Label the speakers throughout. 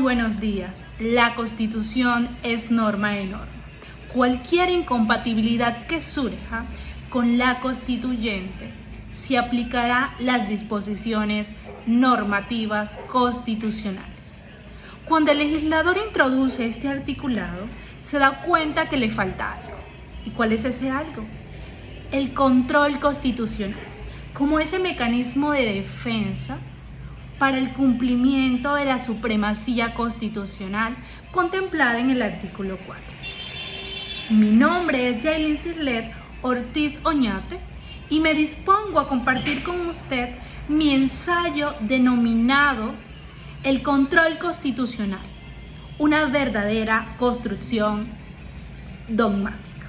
Speaker 1: Buenos días. La Constitución es norma de norma. Cualquier incompatibilidad que surja con la Constituyente se aplicará las disposiciones normativas constitucionales. Cuando el legislador introduce este articulado, se da cuenta que le falta algo. ¿Y cuál es ese algo? El control constitucional, como ese mecanismo de defensa para el cumplimiento de la supremacía constitucional contemplada en el artículo 4. Mi nombre es Yailin Cirlet Ortiz Oñate y me dispongo a compartir con usted mi ensayo denominado El control constitucional, una verdadera construcción dogmática.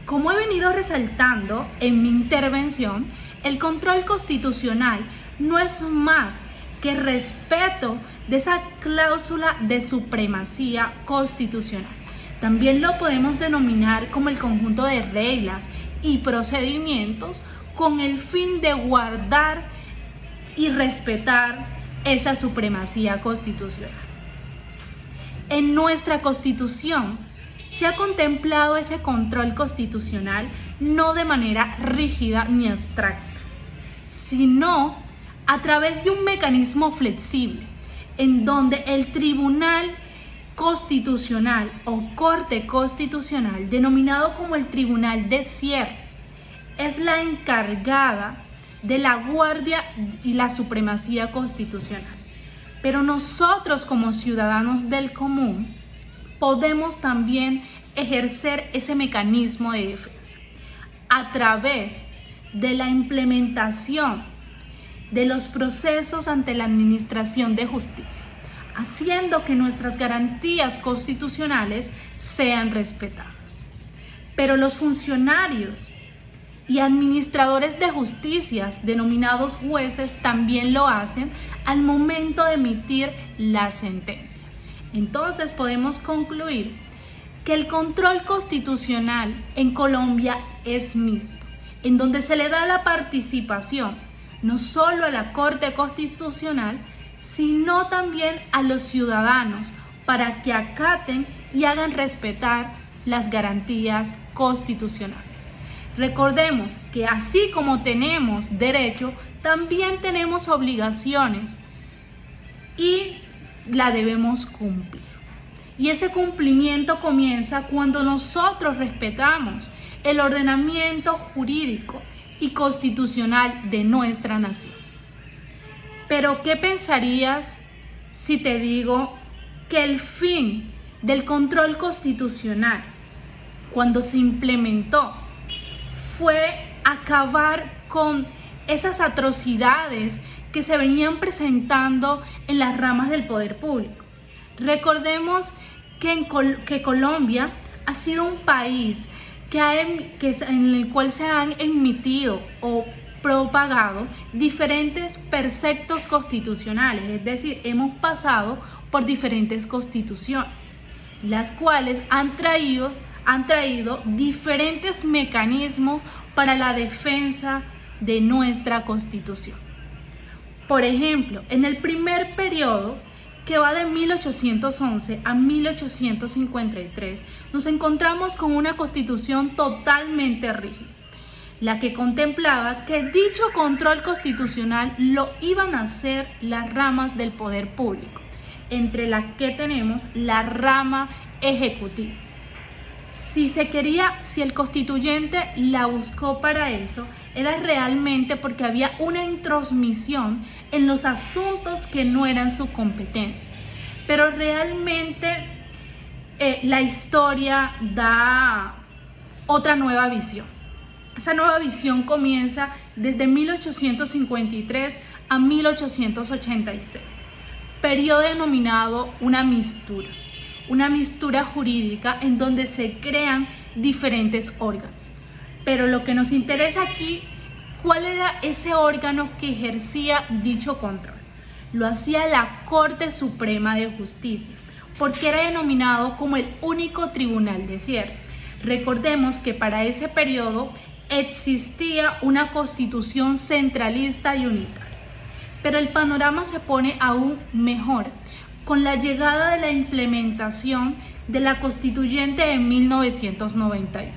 Speaker 1: Como he venido resaltando en mi intervención, el control constitucional no es más que respeto de esa cláusula de supremacía constitucional. También lo podemos denominar como el conjunto de reglas y procedimientos con el fin de guardar y respetar esa supremacía constitucional. En nuestra Constitución se ha contemplado ese control constitucional no de manera rígida ni abstracta, sino a través de un mecanismo flexible, en donde el Tribunal Constitucional o Corte Constitucional, denominado como el Tribunal de Cierre, es la encargada de la guardia y la supremacía constitucional. Pero nosotros como ciudadanos del común podemos también ejercer ese mecanismo de defensa a través de la implementación de los procesos ante la Administración de Justicia, haciendo que nuestras garantías constitucionales sean respetadas. Pero los funcionarios y administradores de justicias, denominados jueces, también lo hacen al momento de emitir la sentencia. Entonces podemos concluir que el control constitucional en Colombia es mixto, en donde se le da la participación no solo a la Corte Constitucional, sino también a los ciudadanos para que acaten y hagan respetar las garantías constitucionales. Recordemos que así como tenemos derecho, también tenemos obligaciones y la debemos cumplir. Y ese cumplimiento comienza cuando nosotros respetamos el ordenamiento jurídico y constitucional de nuestra nación. Pero ¿qué pensarías si te digo que el fin del control constitucional, cuando se implementó, fue acabar con esas atrocidades que se venían presentando en las ramas del poder público? Recordemos que Colombia ha sido un país en el cual se han emitido o propagado diferentes preceptos constitucionales, es decir, hemos pasado por diferentes constituciones, las cuales han traído diferentes mecanismos para la defensa de nuestra Constitución. Por ejemplo, en el primer periodo, que va de 1811 a 1853, nos encontramos con una Constitución totalmente rígida, la que contemplaba que dicho control constitucional lo iban a hacer las ramas del poder público, entre las que tenemos la rama ejecutiva. Si el constituyente la buscó para eso, era realmente porque había una intromisión en los asuntos que no eran su competencia. Pero realmente la historia da otra nueva visión. Esa nueva visión comienza desde 1853 a 1886, periodo denominado una mistura jurídica en donde se crean diferentes órganos. Pero lo que nos interesa aquí, ¿cuál era ese órgano que ejercía dicho control? Lo hacía la Corte Suprema de Justicia, porque era denominado como el único tribunal de cierre. Recordemos que para ese periodo existía una constitución centralista y unitaria. Pero el panorama se pone aún mejor con la llegada de la implementación de la Constituyente de 1991,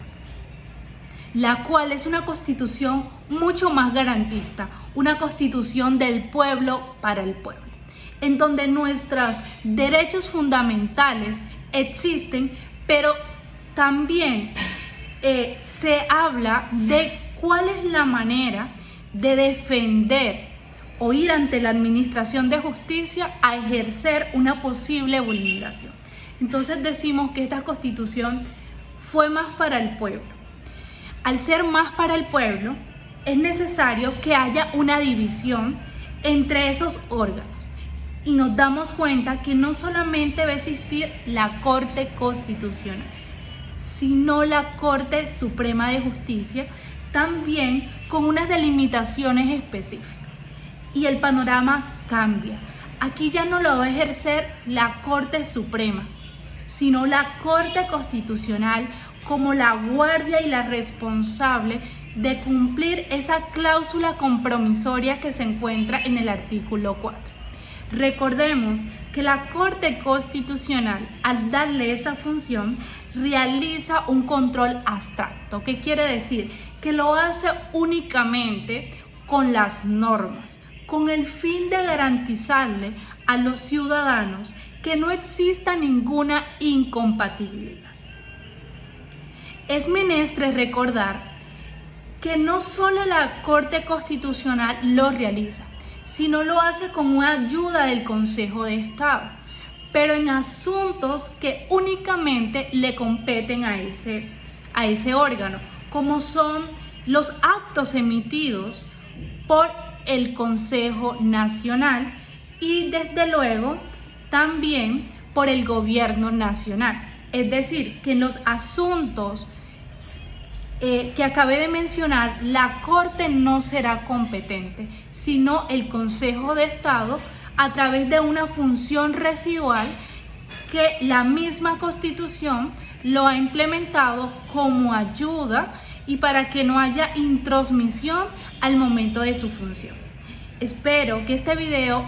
Speaker 1: la cual es una constitución mucho más garantista, una constitución del pueblo para el pueblo, en donde nuestros derechos fundamentales existen, pero también se habla de cuál es la manera de defender o ir ante la administración de justicia a ejercer una posible vulneración. Entonces decimos que esta constitución fue más para el pueblo. Al ser más para el pueblo, es necesario que haya una división entre esos órganos. Y nos damos cuenta que no solamente va a existir la Corte Constitucional, sino la Corte Suprema de Justicia, también con unas delimitaciones específicas. Y el panorama cambia. Aquí ya no lo va a ejercer la Corte Suprema, sino la Corte Constitucional como la guardia y la responsable de cumplir esa cláusula compromisoria que se encuentra en el artículo 4. Recordemos que la Corte Constitucional, al darle esa función, realiza un control abstracto. ¿Qué quiere decir? Que lo hace únicamente con las normas, con el fin de garantizarle a los ciudadanos que no exista ninguna incompatibilidad. Es menester recordar que no solo la Corte Constitucional lo realiza, sino lo hace con una ayuda del Consejo de Estado, pero en asuntos que únicamente le competen a ese órgano, como son los actos emitidos por el Consejo Nacional y desde luego también por el Gobierno Nacional. Es decir, que en los asuntos que acabé de mencionar, la Corte no será competente, sino el Consejo de Estado a través de una función residual que la misma Constitución lo ha implementado como ayuda y para que no haya intromisión al momento de su función. Espero que este video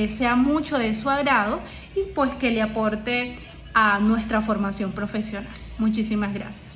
Speaker 1: sea mucho de su agrado y pues que le aporte a nuestra formación profesional. Muchísimas gracias.